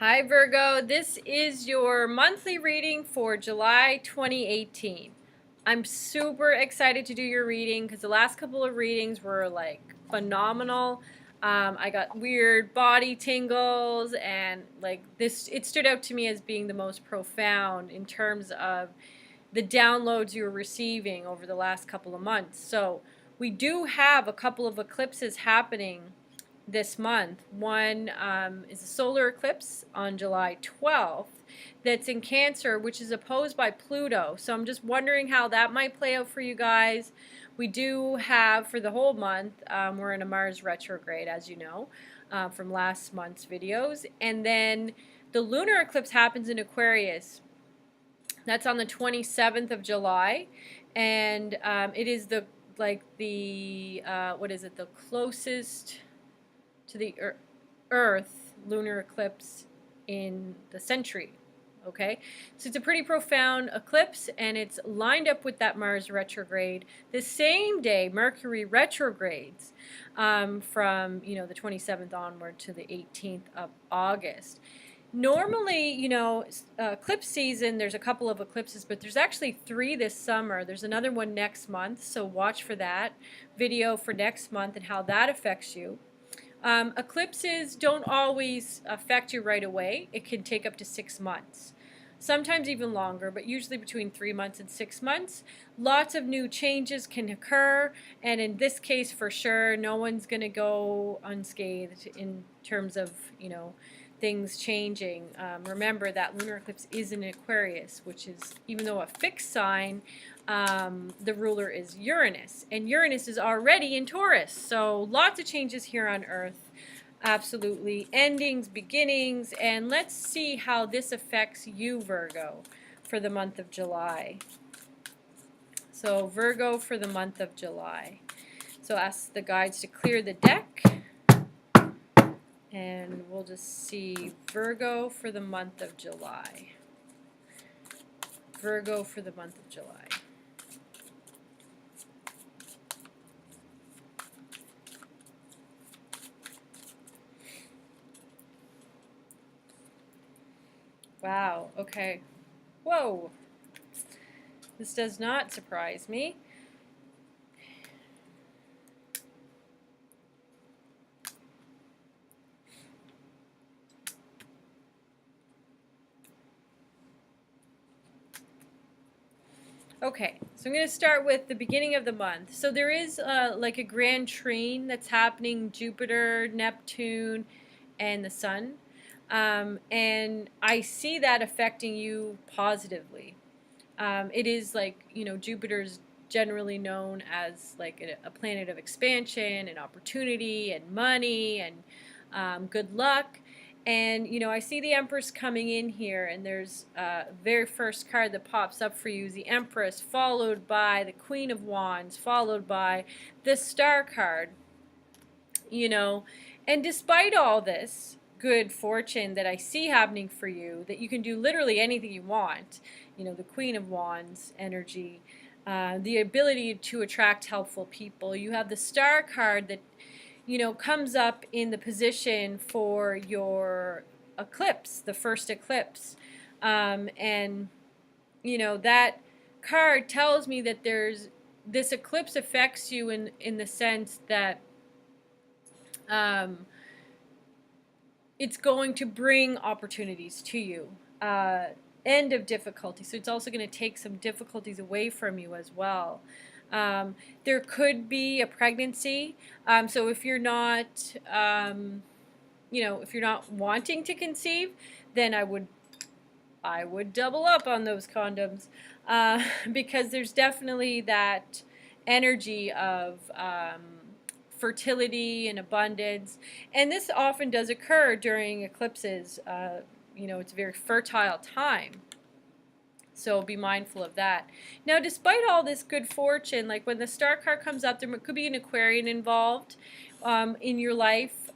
Hi Virgo, this is your monthly reading for July 2018. I'm super excited to do your reading because the last couple of readings were like phenomenal. I got weird body tingles and like this, it stood out to me as being the most profound in terms of the downloads you were receiving over the last couple of months. So we do have a couple of eclipses happening this month. One is a solar eclipse on July 12th that's in Cancer, which is opposed by Pluto. So I'm just wondering how that might play out for you guys. We do have, for the whole month, we're in a Mars retrograde, as you know, from last month's videos. And then the lunar eclipse happens in Aquarius. That's on the 27th of July. And it is the, what is it, the closest to the Earth lunar eclipse in the century. Okay, so it's a pretty profound eclipse, and it's lined up with that Mars retrograde. The same day Mercury retrogrades from the 27th onward to the 18th of August. Normally, eclipse season, there's a couple of eclipses, but there's actually 3 this summer. There's another one next month, so watch for that video for next month and how that affects you. Eclipses don't always affect you right away. It can take up to 6 months. Sometimes even longer, but usually between 3 months and 6 months. Lots of new changes can occur, and in this case for sure, no one's going to go unscathed in terms of, things changing. Remember that lunar eclipse is in Aquarius, which is, even though a fixed sign, the ruler is Uranus, and Uranus is already in Taurus. So lots of changes here on Earth. Absolutely. Endings, beginnings, and let's see how this affects you, Virgo, for the month of July. So Virgo for the month of July. So ask the guides to clear the deck. And we'll just see Virgo for the month of July. Virgo for the month of July. Wow, okay. Whoa. This does not surprise me. Okay, so I'm going to start with the beginning of the month. So there is like a grand trine that's happening, Jupiter, Neptune, and the Sun. And I see that affecting you positively. It is like, Jupiter's generally known as like a planet of expansion and opportunity and money and good luck. And, I see the Empress coming in here, and there's very first card that pops up for you is the Empress, followed by the Queen of Wands, followed by the Star card, And despite all this good fortune that I see happening for you, that you can do literally anything you want, the Queen of Wands energy, the ability to attract helpful people. You have the Star card that comes up in the position for your eclipse, the first eclipse. And, that card tells me that this eclipse affects you in the sense that it's going to bring opportunities to you. End of difficulty. So it's also going to take some difficulties away from you as well. There could be a pregnancy. So if you're not, if you're not wanting to conceive, then I would double up on those condoms, because there's definitely that energy of fertility and abundance, and this often does occur during eclipses. It's a very fertile time. So be mindful of that. Now, despite all this good fortune, like when the Star card comes up, there could be an Aquarian involved in your life,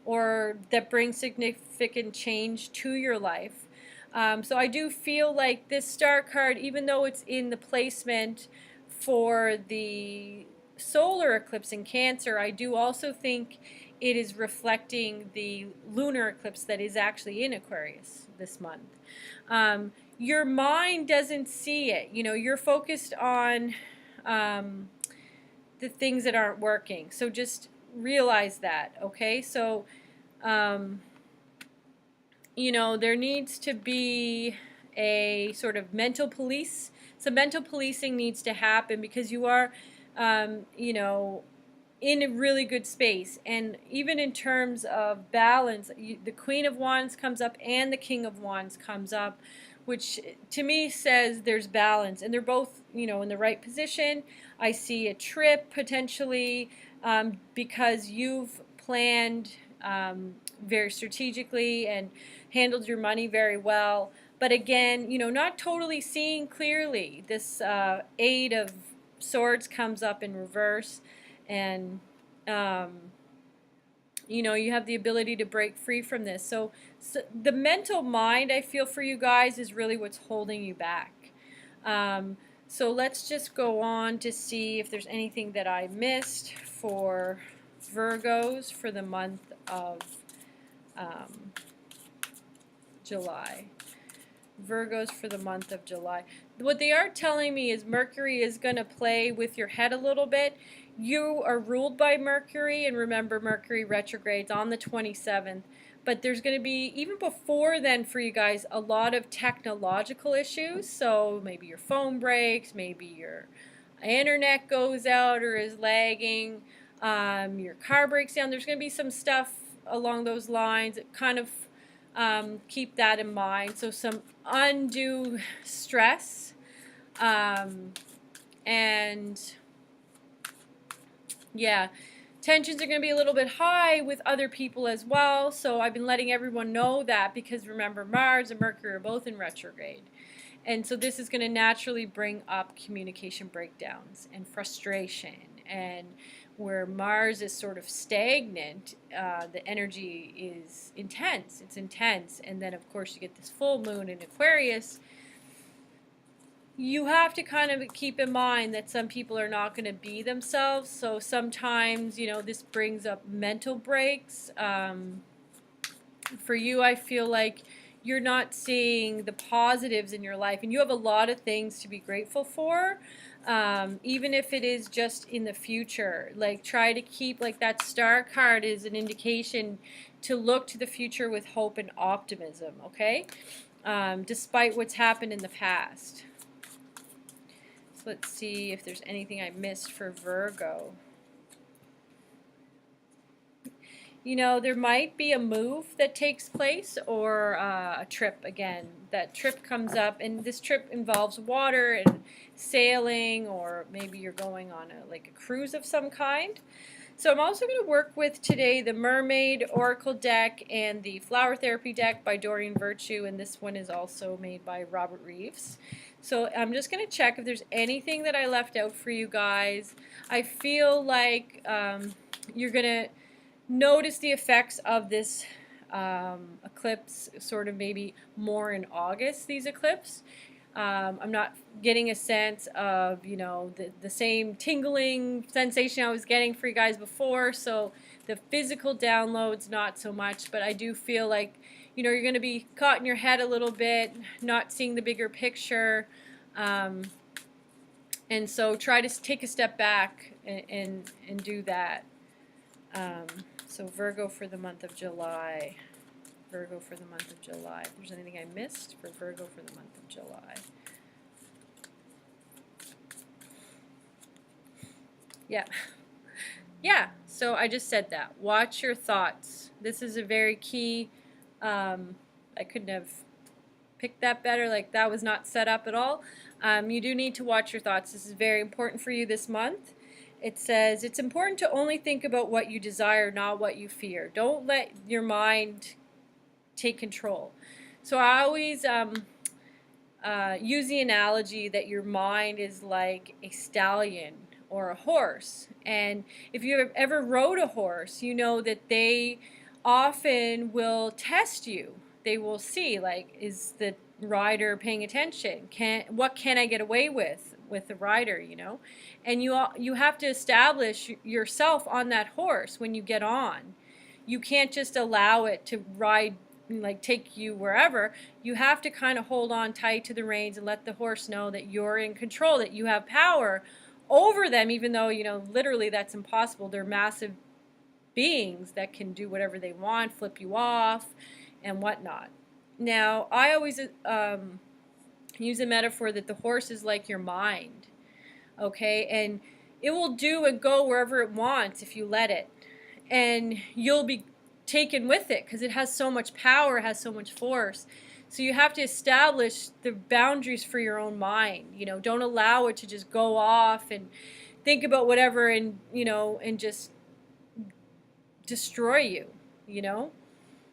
or that brings significant change to your life. So I do feel like this Star card, even though it's in the placement for the solar eclipse in Cancer, I do also think it is reflecting the lunar eclipse that is actually in Aquarius this month. Your mind doesn't see it. You know, you're focused on the things that aren't working. So just realize that, okay? So, you know, there needs to be a sort of mental police. Some mental policing needs to happen because you are, you know, in a really good space. And even in terms of balance, the Queen of Wands comes up and the King of Wands comes up, which to me says there's balance, and they're both, you know, in the right position. I see a trip potentially because you've planned very strategically and handled your money very well. But again, you know, not totally seeing clearly. This Eight of Swords comes up in reverse, and you know, you have the ability to break free from this. So the mental mind, I feel, for you guys is really what's holding you back. So let's just go on to see if there's anything that I missed for Virgos for the month of July. Virgos for the month of July. What they are telling me is Mercury is going to play with your head a little bit. You are ruled by Mercury, and remember, Mercury retrogrades on the 27th. But there's going to be, even before then for you guys, a lot of technological issues. So maybe your phone breaks, maybe your internet goes out or is lagging, your car breaks down. There's going to be some stuff along those lines. Kind of keep that in mind. So some undue stress, and yeah, tensions are going to be a little bit high with other people as well. So I've been letting everyone know that, because remember, Mars and Mercury are both in retrograde. And so this is going to naturally bring up communication breakdowns and frustration. And where Mars is sort of stagnant, the energy is intense. It's intense. And then, of course, you get this full moon in Aquarius. You have to kind of keep in mind that some people are not going to be themselves. So sometimes, you know, this brings up mental breaks. For you, I feel like you're not seeing the positives in your life, and you have a lot of things to be grateful for, even if it is just in the future. Like, try to keep, like, that star card is an indication to look to the future with hope and optimism, okay? Despite what's happened in the past. So let's see if there's anything I missed for Virgo. You know, there might be a move that takes place, or a trip again. That trip comes up, and this trip involves water and sailing, or maybe you're going on like a cruise of some kind. So I'm also going to work with today the Mermaid Oracle deck and the Flower Therapy deck by Doreen Virtue, and this one is also made by Robert Reeves. So I'm just going to check if there's anything that I left out for you guys. I feel like you're going to notice the effects of this eclipse sort of maybe more in August, these eclipses. I'm not getting a sense of, you know, the same tingling sensation I was getting for you guys before. So the physical downloads, not so much. But I do feel like, you know, you're going to be caught in your head a little bit, not seeing the bigger picture. And so try to take a step back and do that. So Virgo for the month of July. Virgo for the month of July. If there's anything I missed for Virgo for the month of July. Yeah. Yeah, so I just said that. Watch your thoughts. This is a very key. I couldn't have picked that better. Like, that was not set up at all. You do need to watch your thoughts. This is very important for you this month. It says, it's important to only think about what you desire, not what you fear. Don't let your mind take control. So I always use the analogy that your mind is like a stallion or a horse. And if you have ever rode a horse, you know that they often will test you. They will see, like, is the rider paying attention? What can I get away with the rider, you know? And you have to establish yourself on that horse when you get on. you can't just allow it to ride, like take you wherever. You have to kind of hold on tight to the reins and let the horse know that you're in control, that you have power over them, even though, you know, literally that's impossible. They're massive beings that can do whatever they want, flip you off and whatnot. Now, I always use a metaphor that the horse is like your mind, okay? And it will do and go wherever it wants if you let it. And you'll be taken with it because it has so much power, it has so much force. So you have to establish the boundaries for your own mind. You know, don't allow it to just go off and think about whatever and, you know, and just destroy you, you know?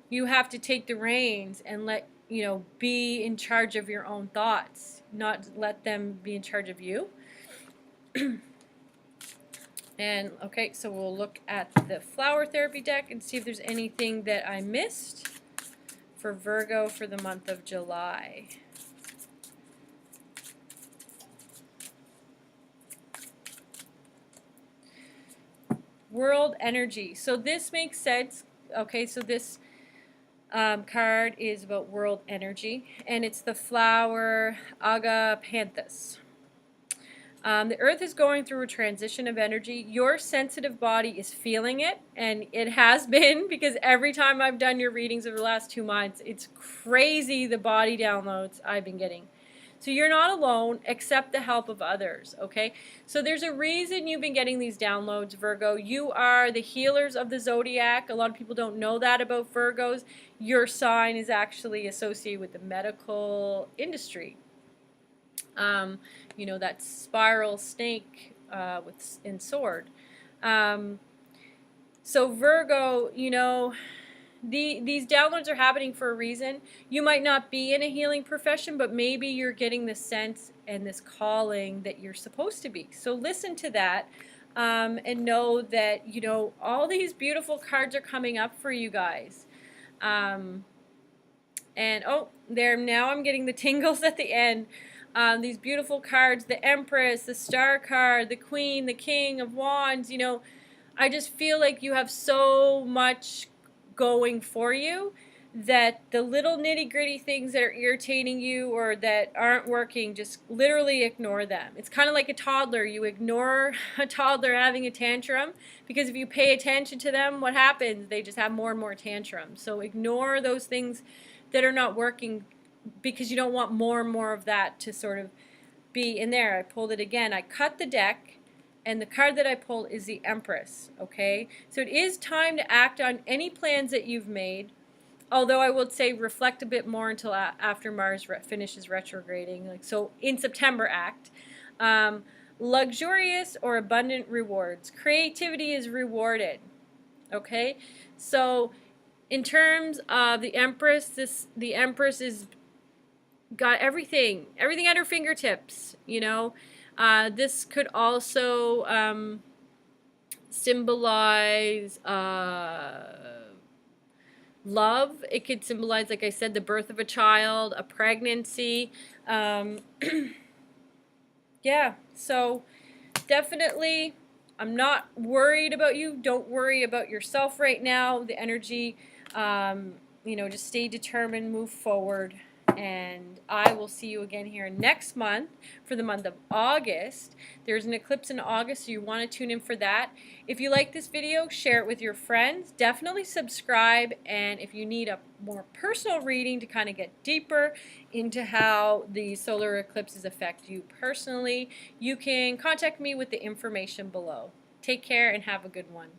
You have to take the reins and let, you know, be in charge of your own thoughts, not let them be in charge of you. And okay, so we'll look at the flower therapy deck and see if there's anything that I missed for Virgo for the month of July. World energy. So this makes sense. Okay, so this card is about world energy, and it's the flower Agapanthus. The earth is going through a transition of energy. Your sensitive body is feeling it, and it has been, because every time I've done your readings over the last 2 months, it's crazy the body downloads I've been getting. So you're not alone, accept the help of others, okay? So there's a reason you've been getting these downloads, Virgo. You are the healers of the zodiac. A lot of people don't know that about Virgos. Your sign is actually associated with the medical industry. You know, that spiral snake in sword. So Virgo, you know, these downloads are happening for a reason. You might not be in a healing profession, but maybe you're getting this sense and this calling that you're supposed to be. So listen to that and know that, you know, all these beautiful cards are coming up for you guys. And oh, there, now I'm getting the tingles at the end. These beautiful cards, the Empress, the Star card, the Queen, the King of Wands, you know, I just feel like you have so much going for you that the little nitty-gritty things that are irritating you or that aren't working, just literally ignore them. It's kind of like a toddler. You ignore a toddler having a tantrum, because if you pay attention to them, what happens? They just have more and more tantrums. So ignore those things that are not working, because you don't want more and more of that to sort of be in there. I pulled it again. I cut the deck, and the card that I pulled is the Empress, okay? So it is time to act on any plans that you've made, although I would say reflect a bit more until after Mars finishes retrograding. Like, so in September, act. Luxurious or abundant rewards. Creativity is rewarded, okay? So in terms of the Empress, the Empress is got everything at her fingertips, you know. This could also symbolize love. It could symbolize, like I said, the birth of a child, a pregnancy. Yeah, so definitely I'm not worried about you. Don't worry about yourself right now. The energy, you know, just stay determined, move forward. And I will see you again here next month for the month of August. There's an eclipse in August, so you want to tune in for that. If you like this video, share it with your friends. Definitely subscribe. And if you need a more personal reading to kind of get deeper into how the solar eclipses affect you personally, you can contact me with the information below. Take care and have a good one.